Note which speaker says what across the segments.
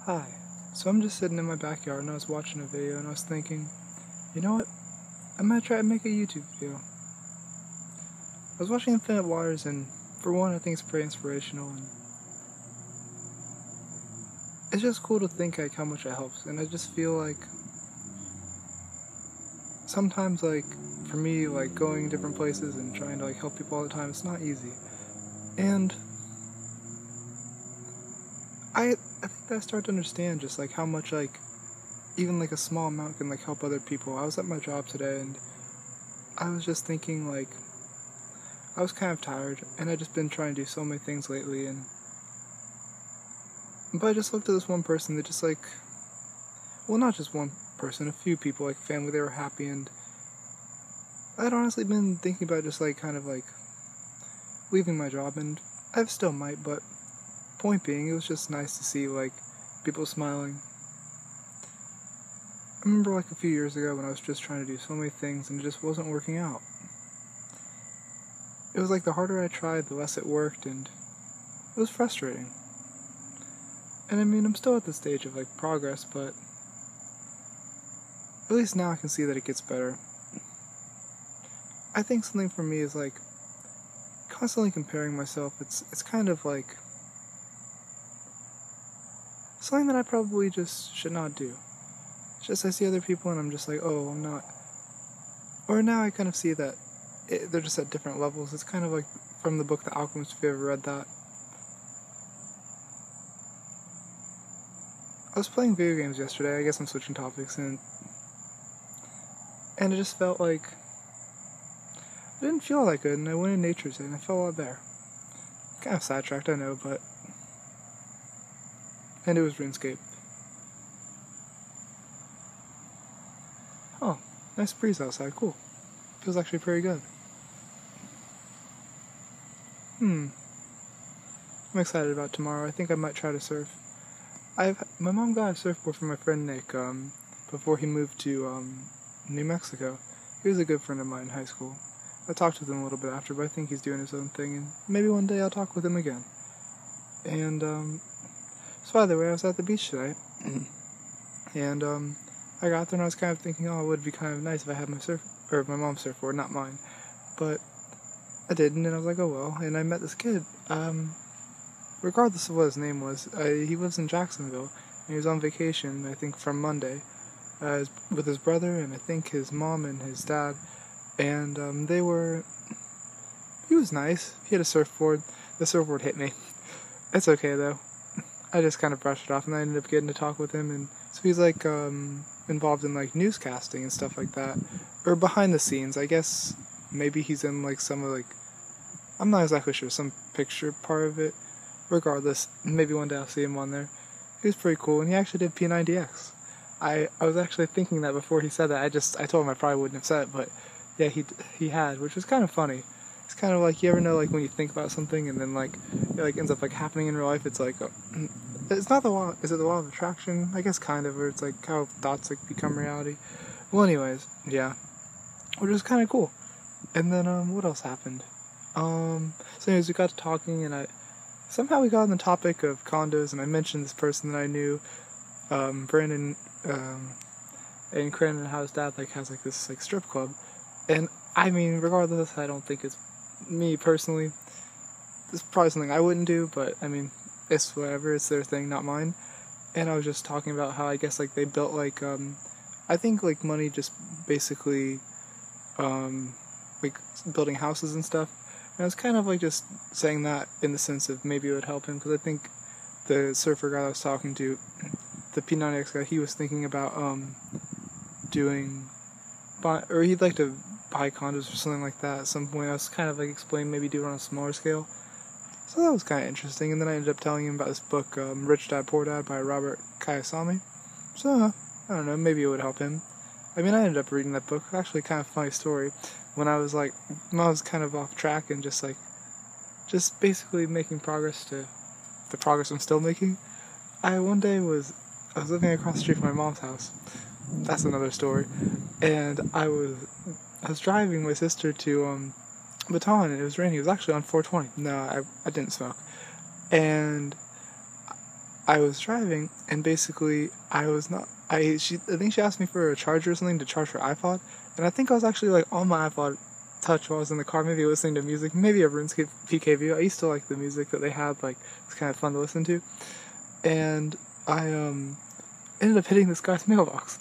Speaker 1: Hi. So I'm just sitting in my backyard and I was watching a video and I was thinking, you know what? I might try to make a YouTube video. I was watching Infinite Waters and for one I think it's pretty inspirational and it's just cool to think like how much it helps, and I just feel like sometimes like for me like going different places and trying to like help people all the time, it's not easy. And I think that I start to understand just like how much like even like a small amount can like help other people. I was at my job today and I was just thinking like I was kind of tired and I just been trying to do so many things lately, and but I just looked at this one person that just like, well, not just one person, a few people, like family, they were happy, and I'd honestly been thinking about just like kind of like leaving my job, and I still might, but point being, it was just nice to see like people smiling. I remember like a few years ago when I was just trying to do so many things and it just wasn't working out. It was like the harder I tried, the less it worked, and it was frustrating. And I mean, I'm still at the stage of like progress, but at least now I can see that it gets better. I think something for me is like constantly comparing myself. It's kind of like something that I probably just should not do. It's just I see other people and I'm just like, oh, I'm not. Or now I kind of see that they're just at different levels. It's kind of like from the book The Alchemist, if you ever read that. I was playing video games yesterday. I guess I'm switching topics, and it just felt like I didn't feel that good, and I went in Nature's Day and I felt a lot better. Kind of sidetracked, I know, but and it was RuneScape. Oh, nice breeze outside. Cool. Feels actually pretty good. I'm excited about tomorrow. I think I might try to surf. My mom got a surfboard from my friend Nick before he moved to New Mexico. He was a good friend of mine in high school. I talked with him a little bit after, but I think he's doing his own thing, and maybe one day I'll talk with him again. And so by the way, I was at the beach today, and I got there and I was kind of thinking, oh, it would be kind of nice if I had my mom's surfboard, not mine. But I didn't, and I was like, oh well. And I met this kid. Regardless of what his name was, he lives in Jacksonville, and he was on vacation, I think, from Monday, with his brother, and I think his mom and his dad, and he was nice. He had a surfboard. The surfboard hit me. It's okay, though. I just kind of brushed it off, and I ended up getting to talk with him, and so he's, like, involved in, like, newscasting and stuff like that, or behind the scenes, I guess. Maybe he's in, like, some of, like, I'm not exactly sure, some picture part of it. Regardless, maybe one day I'll see him on there. He was pretty cool, and he actually did P90X. I was actually thinking that before he said that. I told him I probably wouldn't have said it, but yeah, he had, which was kind of funny. It's kind of like, you ever know, like when you think about something and then like it like ends up like happening in real life. It's like it's not the law. Is it the law of attraction? I guess kind of, or it's like how thoughts like become reality. Well, anyways, yeah, which was kind of cool. And then what else happened? So anyways, we got to talking, and somehow we got on the topic of condos, and I mentioned this person that I knew, Brandon, and Crandon, how his dad like has like this like strip club, and I mean, regardless, I don't think it's me personally. It's probably something I wouldn't do, but I mean, it's whatever. It's their thing, not mine. And I was just talking about how I guess like they built like I think like money just basically like building houses and stuff. And I was kind of like just saying that in the sense of maybe it would help him, because I think the surfer guy I was talking to, the P90X guy, he was thinking about or he'd like to buy condos or something like that at some point. I was kind of like explaining maybe do it on a smaller scale. So that was kind of interesting. And then I ended up telling him about this book, Rich Dad Poor Dad by Robert Kiyosaki. So I don't know, maybe it would help him. I mean, I ended up reading that book. Actually, kind of funny story. When I was kind of off track and just basically making progress to the progress I'm still making. One day was living across the street from my mom's house. That's another story. And I was driving my sister to Baton, and it was raining. It was actually on 420. No, I didn't smoke. And I was driving, and basically I was not. I think she asked me for a charger or something to charge her iPod, and I think I was actually like on my iPod Touch while I was in the car, maybe listening to music, maybe a RuneScape PKV. I used to like the music that they had, like it's kind of fun to listen to, and I ended up hitting this guy's mailbox,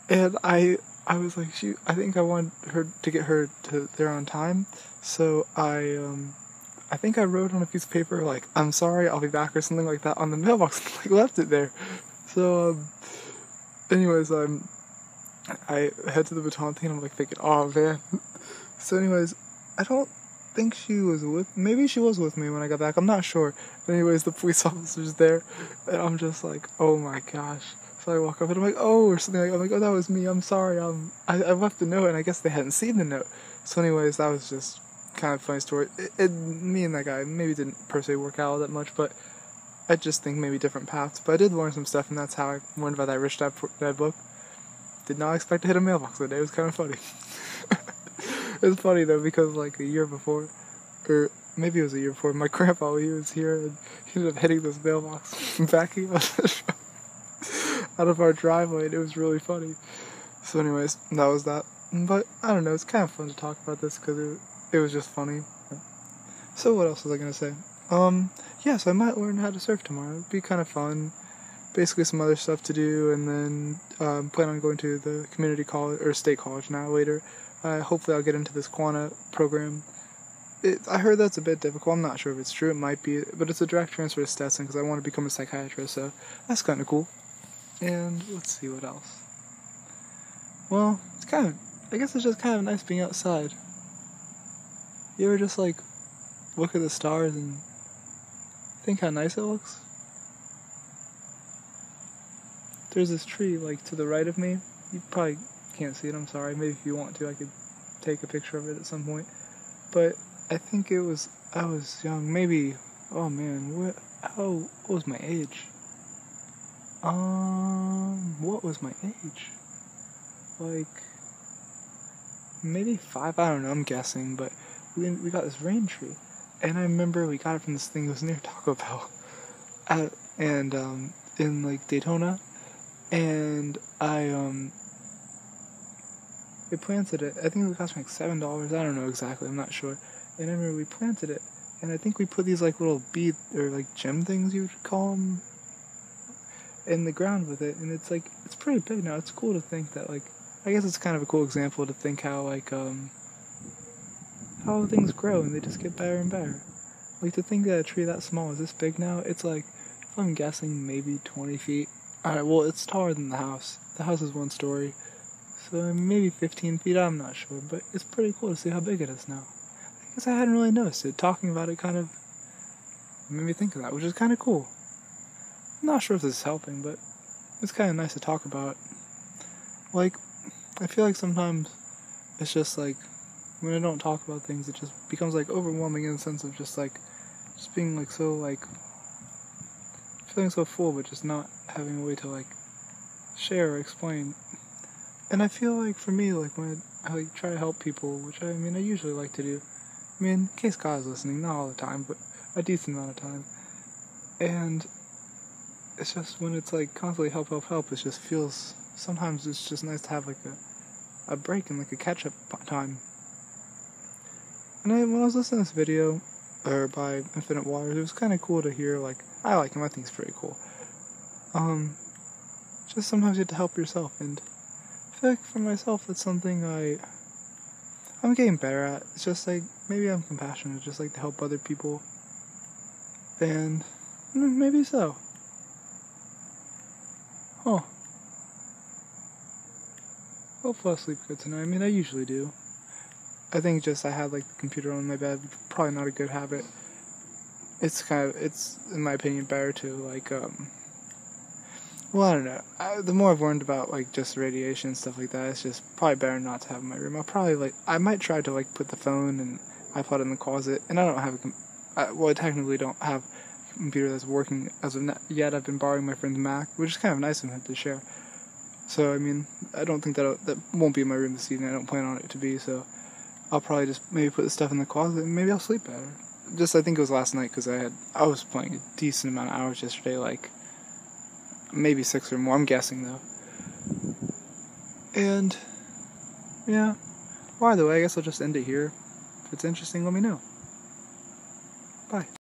Speaker 1: and I was like, I think I wanted her to get her to there on time, so I think I wrote on a piece of paper like, "I'm sorry, I'll be back" or something like that on the mailbox, and like left it there. So anyways, I head to the baton thing, and I'm like thinking, oh man. So anyways, I don't think she was maybe she was with me when I got back, I'm not sure. But anyways, the police officer's there, and I'm just like, oh my gosh. So I walk up and I'm like, oh, or something like, I'm like, oh, that was me, I'm sorry, I left a note, and I guess they hadn't seen the note. So anyways, that was just kind of a funny story. Me and that guy maybe didn't per se work out all that much, but I just think maybe different paths. But I did learn some stuff, and that's how I learned about that Rich Dad book. Did not expect to hit a mailbox that day. It was kind of funny. It was funny though, because like a year before, or maybe it was a year before, my grandpa, he was here, and he ended up hitting this mailbox, backing out of our driveway, and it was really funny. So anyways, that was that. But I don't know, it's kind of fun to talk about this because it was just funny. So what else was I gonna say? Yeah, so I might learn how to surf tomorrow. It'd be kind of fun. Basically some other stuff to do, and then plan on going to the community college, or state college now later. Hopefully I'll get into this Quanta program. I heard that's a bit difficult. I'm not sure if it's true. It might be, but it's a direct transfer to Stetson because I want to become a psychiatrist, so that's kind of cool. And let's see what else. Well, I guess it's just kind of nice being outside. You ever just like look at the stars and think how nice it looks? There's this tree like to the right of me. You probably can't see it, I'm sorry. Maybe if you want to, I could take a picture of it at some point. But I think I was young, maybe, oh man, what was my age? What was my age? Like, maybe 5, I don't know, I'm guessing, but we got this rain tree, and I remember we got it from this thing that was near Taco Bell, in like Daytona, and we planted it. I think it cost me like $7. I don't know exactly. I'm not sure. And I remember we planted it, and I think we put these like little bead or like gem things you would call them in the ground with it, and it's like it's pretty big now. It's cool to think that like I guess it's kind of a cool example to think how like how things grow and they just get better and better. Like to think that a tree that small is this big now. It's like if I'm guessing maybe 20 feet. Alright, well it's taller than the house. The house is 1 story. So maybe 15 feet, I'm not sure, but it's pretty cool to see how big it is now. I guess I hadn't really noticed it. Talking about it kind of made me think of that, which is kind of cool. I'm not sure if this is helping, but it's kind of nice to talk about. Like, I feel like sometimes it's just like, when I don't talk about things, it just becomes like overwhelming in the sense of just being like so like, feeling so full, but just not having a way to like share or explain. And I feel like for me, like when I like try to help people, which I usually like to do. I mean, in case God's listening, not all the time, but a decent amount of time. And it's just when it's like constantly help, it just feels, sometimes it's just nice to have like a break and like a catch-up time. And when I was listening to this video, by Infinite Waters, it was kind of cool to hear, like, I like him, I think he's pretty cool. Just sometimes you have to help yourself, and I feel like for myself, that's something I'm getting better at. It's just like, maybe I'm compassionate, just like to help other people. And maybe so. Huh. Hopefully I'll sleep good tonight. I mean, I usually do. I think just I had like the computer on my bed, probably not a good habit. It's in my opinion, better to like, well, I don't know. The more I've learned about like just radiation and stuff like that, it's just probably better not to have in my room. I might try to like put the phone and iPod in the closet, and I don't have I technically don't have a computer that's working as of yet. I've been borrowing my friend's Mac, which is kind of nice of him to share. So I mean, I don't think that won't be in my room this evening. I don't plan on it to be, so I'll probably just maybe put the stuff in the closet and maybe I'll sleep better. just I think it was last night because I was playing a decent amount of hours yesterday, like maybe 6 or more. I'm guessing though. And yeah. Well, either way, I guess I'll just end it here. If it's interesting, let me know. Bye.